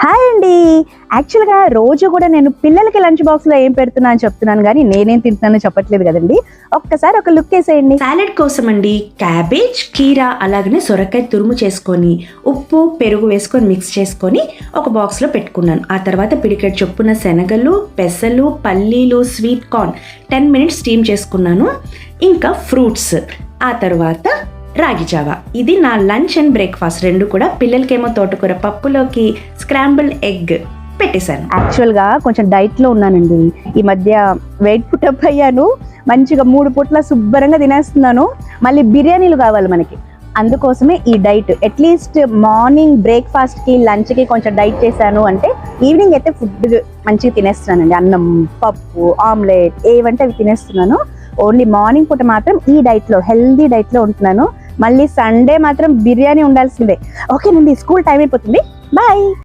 Hi అండి. యాక్చువల్గా రోజు కూడా నేను పిల్లలకి లంచ్ బాక్స్లో ఏం పెడుతున్నా అని చెప్తున్నాను, కానీ నేనేం తింటున్నానో చెప్పట్లేదు కదండి. ఒక్కసారి ఒక లుక్ వేసేయండి. సాలెడ్ కోసం అండి క్యాబేజ్, కీరా అలాగనే సొరకాయ తురుము చేసుకొని ఉప్పు పెరుగు వేసుకొని మిక్స్ చేసుకొని ఒక బాక్స్లో పెట్టుకున్నాను. ఆ తర్వాత పిడికెట్ చొప్పున శనగలు, పెసలు, పల్లీలు, స్వీట్ కార్న్ 10 minutes స్టీమ్ చేసుకున్నాను. ఇంకా ఫ్రూట్స్, ఆ తర్వాత రాగి జావా. ఇది నా లంచ్ అండ్ బ్రేక్ఫాస్ట్ రెండు కూడా. పిల్లలకేమో తోటకూర పప్పులోకి స్క్రాంబుల్డ్ ఎగ్ పెట్టేశాను. యాక్చువల్గా కొంచెం డైట్లో ఉన్నానండి. ఈ మధ్య వెయిట్ పుటప్ అయ్యాను. మంచిగా 3 పూట్ల శుభ్రంగా తినేస్తున్నాను. మళ్ళీ బిర్యానీలు కావాలి మనకి, అందుకోసమే ఈ డైట్. అట్లీస్ట్ మార్నింగ్ బ్రేక్ఫాస్ట్కి, లంచ్కి కొంచెం డైట్ చేశాను అంటే ఈవినింగ్ అయితే ఫుడ్ మంచిగా తినేస్తున్నానండి. అన్నం, పప్పు, ఆమ్లెట్ ఏవంటే అవి తినేస్తున్నాను. ఓన్లీ మార్నింగ్ పూట మాత్రం ఈ డైట్లో, హెల్దీ డైట్లో ఉంటున్నాను. మళ్ళీ సండే మాత్రం బిర్యానీ ఉండాల్సిందే. ఓకేనండి, స్కూల్ టైం అయిపోతుంది. బాయ్.